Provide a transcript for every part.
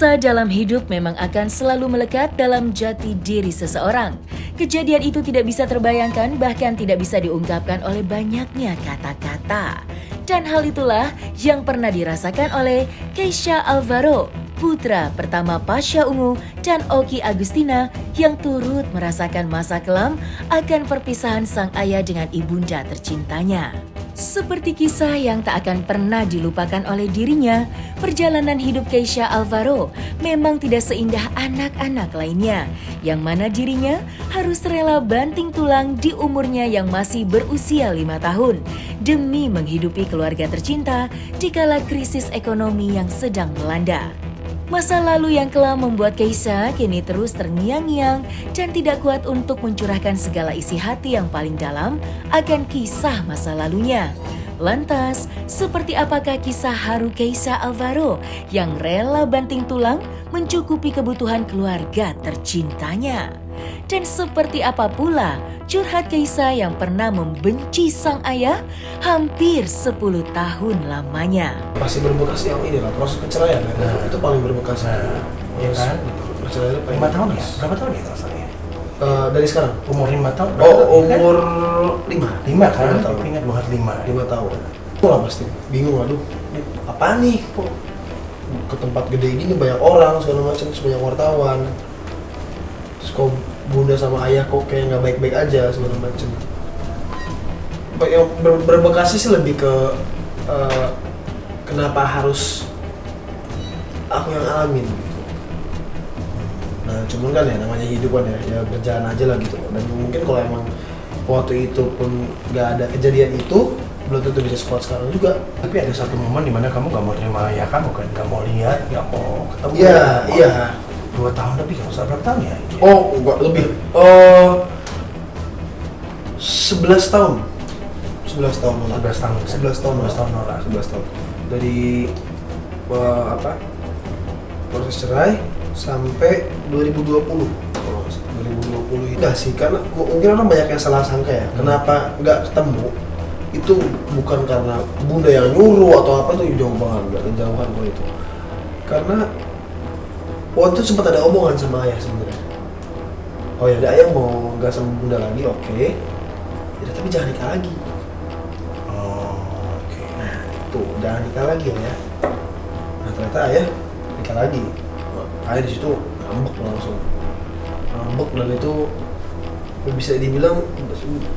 Kisah dalam hidup memang akan selalu melekat dalam jati diri seseorang. Kejadian itu tidak bisa terbayangkan, bahkan tidak bisa diungkapkan oleh banyaknya kata-kata. Dan hal itulah yang pernah dirasakan oleh Keisha Alvaro, putra pertama Pasha Ungu dan Oki Agustina yang turut merasakan masa kelam akan perpisahan sang ayah dengan ibunda tercintanya. Seperti kisah yang tak akan pernah dilupakan oleh dirinya, perjalanan hidup Keisha Alvaro memang tidak seindah anak-anak lainnya, yang mana dirinya harus rela banting tulang di umurnya yang masih berusia 5 tahun demi menghidupi keluarga tercinta di kala krisis ekonomi yang sedang melanda. Masa lalu yang kelam membuat Keisha kini terus terngiang-ngiang dan tidak kuat untuk mencurahkan segala isi hati yang paling dalam akan kisah masa lalunya. Lantas, seperti apakah kisah haru Keisha Alvaro yang rela banting tulang mencukupi kebutuhan keluarga tercintanya? Dan seperti apa pula curhat Keisha yang pernah membenci sang ayah hampir 10 tahun lamanya? Masih berbekas yang ini lah, proses perceraian kan? Itu paling berbekas. Iya kan? Perceraian 5 tahun ya? Berapa tahun ya rasanya? Dari sekarang? Umur 5 tahun? Umur 5 kan? Lima tahun. Ingat banget 5 tahun. Lah pasti bingung, aduh apa nih kok ke tempat gede gini banyak orang segala macam, banyak wartawan, terus kok bunda sama ayah kok kayak nggak baik-baik aja segala macam. Yang berbekasnya sih lebih ke kenapa harus aku yang alamin gitu. Nah cuman kan ya namanya hidup kan ya berjalan aja lah gitu. Dan mungkin kalau emang waktu itu pun nggak ada kejadian itu, belum tentu bisa sekuat sekarang juga. Tapi ada satu momen dimana kamu gak mau terima ayah kamu kan? Gak mau lihat, gak mau ketemu. Iya. 2 tahun lebih, kamu berapa tahun ya? Oh, enggak lebih. 11 tahun. 11 tahun. 11 tahun nolak. Dari proses cerai sampai 2020. Kalau nggak salah, 2020 itu sih, karena mungkin orang banyak yang salah sangka ya. Kenapa nggak ketemu? Itu bukan karena bunda yang nyuruh atau apa, itu jauh banget, nggak kejauhan kalau itu. Karena waktu itu sempat ada omongan sama ayah sebenarnya. Oh ya, ayah mau nggak sama bunda lagi, oke. Ya, tapi jangan nikah lagi. Oke. Nah, tuh jangan nikah lagi ya. Nah ternyata ayah nikah lagi. Ayah di situ ngambek langsung. Ngambek, dan itu bisa dibilang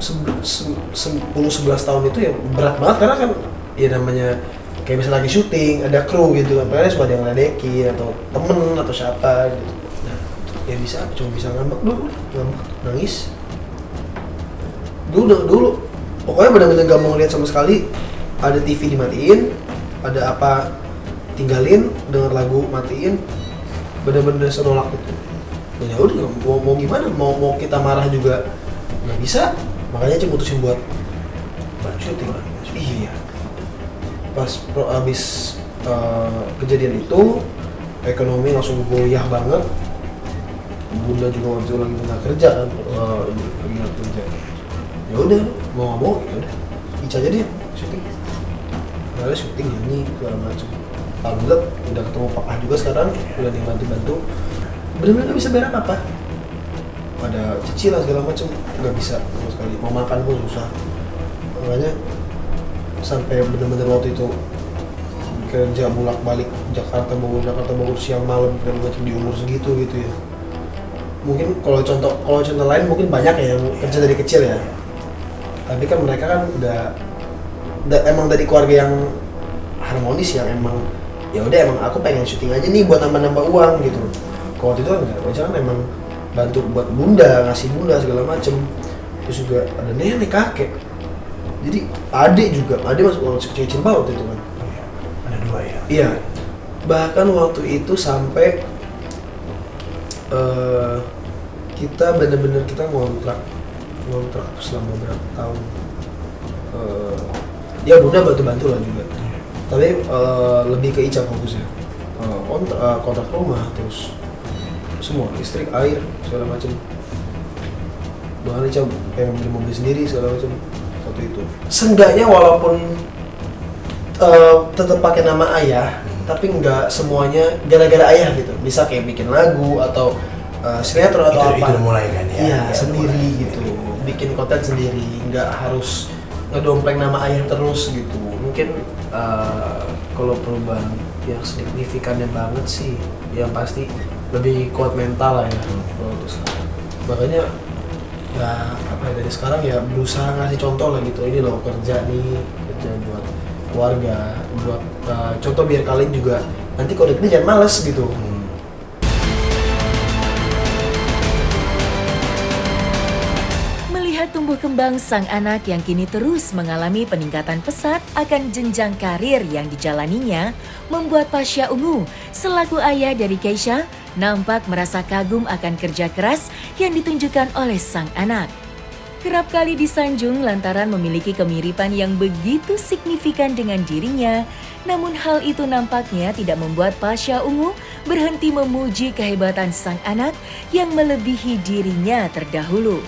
10-11 tahun itu ya berat banget, karena kan ya namanya kayak misalnya lagi syuting, ada kru gitu kan, padahal suka ada yang ngeledekin atau temen atau siapa gitu. Nah, ya cuma bisa ngambek dulu, nangis. Dulu pokoknya benar-benar gak mau lihat sama sekali. Ada TV dimatiin, ada apa tinggalin, denger lagu matiin, benar-benar senolak itu. Dan ya udah, mau gimana, mau kita marah juga nggak bisa, makanya cuma mutusin buat syuting. Iya, pas abis kejadian itu ekonomi langsung goyah banget. Bunda juga waktu itu lagi nggak kerja kan, lagi nggak kerja. Ya udah, mau nggak mau ya udah Ica aja deh syuting. Karena syuting nyanyi segala macam. Alhamdulillah udah ketemu papa juga sekarang, udah dibantu. Benar-benar nggak bisa bayar apa-apa. Ada cicilan segala macam nggak bisa sama sekali. Mau makan pun susah. Makanya sampai benar-benar waktu itu kerja bolak-balik Jakarta Bogor siang malam segala macam di umur segitu gitu ya. Mungkin kalau contoh lain mungkin banyak ya yang kerja dari kecil ya. Tapi kan mereka kan udah emang dari keluarga yang harmonis, yang emang ya udah emang aku pengen syuting aja nih buat nambah-nambah uang gitu. Kalau waktu itu kan enggak, wajar kan emang bantu buat bunda, ngasih bunda segala macem. Terus juga ada nenek, kakek. Jadi adik masih kecil banget waktu itu kan. Oh, iya. Ada 2 ya? Iya. Bahkan waktu itu sampai kita bener-bener kita ngontrak selama berapa tahun. Ya bunda bantu-bantu lah juga. Tapi lebih ke Ica fokusnya. Kontrak rumah, terus semua listrik, air, segala macam. Bahkan Ica pengen beli mobil sendiri segala macam waktu itu. Seenggaknya walaupun tetap pakai nama ayah, tapi nggak semuanya gara-gara ayah gitu. Bisa kayak bikin lagu atau sinetron atau apa. Itu mulai kan ya? Iya, Ya, sendiri mulai. gitu. Bikin konten sendiri, nggak harus ngedompleng nama ayah terus gitu. Mungkin kalau perubahan yang signifikannya banget sih, yang pasti lebih kuat mental lah ya kalau untuk sekarang. Makanya ya apa ya, dari sekarang ya berusaha ngasih contoh lah gitu. Ini loh kerja buat keluarga, buat contoh biar kalian juga nanti kalau udah gede jangan males gitu. Melihat tumbuh kembang sang anak yang kini terus mengalami peningkatan pesat akan jenjang karir yang dijalaninya, membuat Pasha Ungu selaku ayah dari Keisha nampak merasa kagum akan kerja keras yang ditunjukkan oleh sang anak. Kerap kali disanjung lantaran memiliki kemiripan yang begitu signifikan dengan dirinya, namun hal itu nampaknya tidak membuat Pasha Ungu berhenti memuji kehebatan sang anak yang melebihi dirinya terdahulu.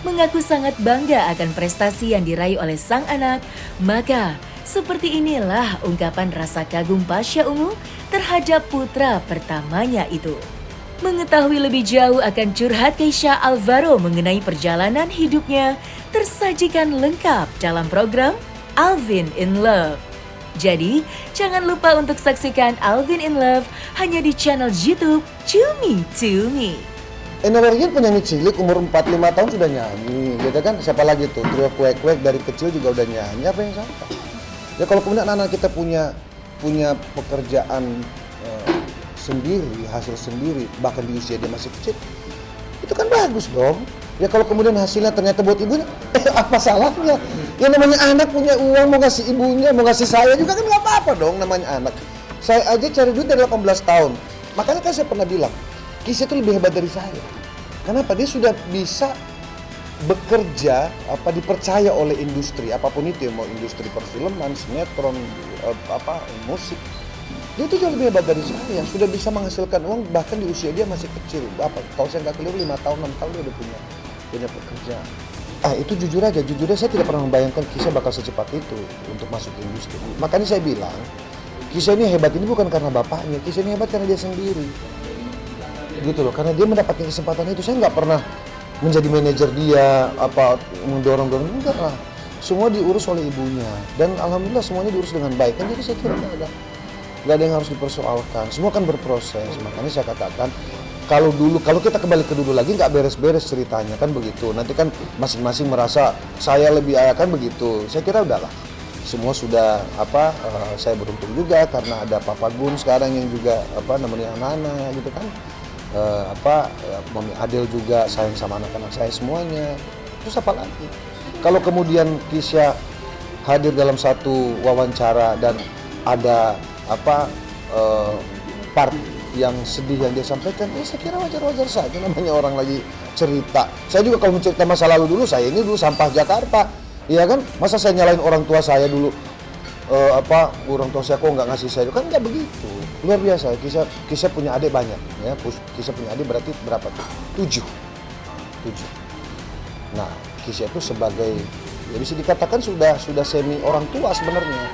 Mengaku sangat bangga akan prestasi yang diraih oleh sang anak, maka seperti inilah ungkapan rasa kagum Pasha Ungu terhadap putra pertamanya itu. Mengetahui lebih jauh akan curhat Keisha Alvaro mengenai perjalanan hidupnya, tersajikan lengkap dalam program Alvin in Love. Jadi, jangan lupa untuk saksikan Alvin in Love hanya di channel YouTube Cumi Cumi. Eno Lerian penyanyi cilik umur 45 tahun sudah nyanyi, gitu kan? Siapa lagi tuh? Trio Kuek-Kuek dari kecil juga udah nyanyi, apa yang salah? Ya kalau kemudian anak kita punya pekerjaan sendiri, hasil sendiri, bahkan di usia dia masih kecil, itu kan bagus dong. Ya kalau kemudian hasilnya ternyata buat ibunya, apa salahnya? Ya namanya anak punya uang, mau ngasih ibunya, mau ngasih saya juga kan nggak apa-apa dong namanya anak. Saya aja cari duit dari 18 tahun, makanya kan saya pernah bilang, Kisah itu lebih hebat dari saya. Kenapa? Dia sudah bisa bekerja, dipercaya oleh industri, apapun itu, mau industri perfilman, sinetron, musik. Dia itu jauh lebih hebat dari saya, sudah bisa menghasilkan uang bahkan di usia dia masih kecil. Kalau saya nggak keliru 5 tahun, 6 tahun dia udah punya pekerjaan. Itu jujur aja saya tidak pernah membayangkan Kisah bakal secepat itu untuk masuk ke industri. Makanya saya bilang, Kisah ini hebat ini bukan karena bapaknya, Kisah ini hebat karena dia sendiri. Gitu loh, karena dia mendapatkan kesempatan itu. Saya nggak pernah menjadi manajer dia, mendorong, enggak lah. Semua diurus oleh ibunya, dan alhamdulillah semuanya diurus dengan baik. Kan jadi saya kira nggak ada yang harus dipersoalkan, semua kan berproses. Makanya saya katakan, kalau kita kembali ke dulu lagi, nggak beres-beres ceritanya, kan begitu. Nanti kan masing-masing merasa saya lebih ayah, kan begitu. Saya kira udahlah, semua sudah saya beruntung juga karena ada Papa Gun sekarang yang juga nemenin anak-anak gitu kan. Mami Adel juga sayang sama anak-anak saya semuanya. Terus apa lagi? Kalau kemudian Kisha hadir dalam satu wawancara dan ada part yang sedih yang dia sampaikan, saya kira wajar-wajar saja, namanya orang lagi cerita. Saya juga kalau mencerita masa lalu dulu, saya ini dulu sampah Jakarta, iya kan? Masa saya nyalain orang tua saya dulu, orang tua saya kok nggak ngasih saya, kan nggak begitu. Luar biasa. Kisah punya adik banyak, ya. Kisah punya adik berarti berapa tuh? 7. Nah, Kisah itu sebagai, ya bisa dikatakan sudah semi orang tua sebenarnya,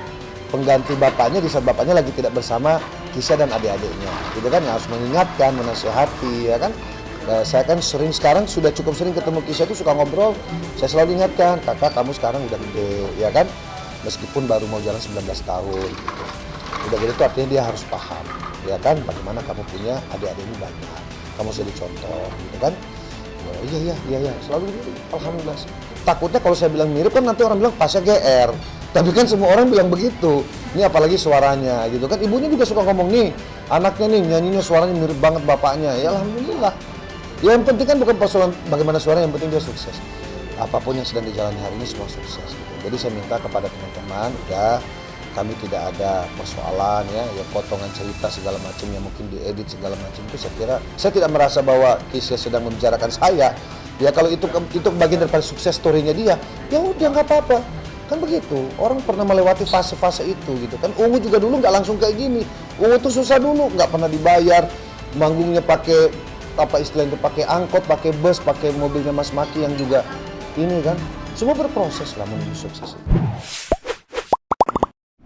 pengganti bapaknya di saat bapaknya lagi tidak bersama Kisah dan adik-adiknya, gitu kan? Harus mengingatkan, menasihati, ya kan? Saya kan sekarang sudah cukup sering ketemu Kisah itu, suka ngobrol. Saya selalu ingatkan, kakak kamu sekarang udah gede, ya kan? Meskipun baru mau jalan 19 tahun gitu. Udah gitu artinya dia harus paham, ya kan, bagaimana kamu punya adik-adik ini banyak, kamu jadi contoh, gitu kan. Iya, selalu gitu, alhamdulillah. Takutnya kalau saya bilang mirip kan nanti orang bilang Pasha GR, tapi kan semua orang bilang begitu. Ini apalagi suaranya, gitu kan. Ibunya juga suka ngomong nih, anaknya nih nyanyinya suaranya mirip banget bapaknya, ya alhamdulillah. Ya, yang penting kan bukan persoalan bagaimana suaranya, yang penting dia sukses. Apapun yang sedang dijalani hari ini semua sukses, gitu. Jadi saya minta kepada teman-teman, kami tidak ada persoalan ya potongan cerita segala macam yang mungkin diedit segala macam itu, saya kira saya tidak merasa bahwa Kisah sedang membicarakan saya. Ya kalau itu bagian daripada sukses story-nya dia, ya udah nggak apa-apa. Kan begitu, orang pernah melewati fase-fase itu gitu kan. Ungu juga dulu nggak langsung kayak gini. Ungu tuh susah dulu, nggak pernah dibayar, manggungnya pakai istilahnya, pakai angkot, pakai bus, pakai mobilnya Mas Maki yang juga ini kan. Semua berproses lah menuju sukses itu.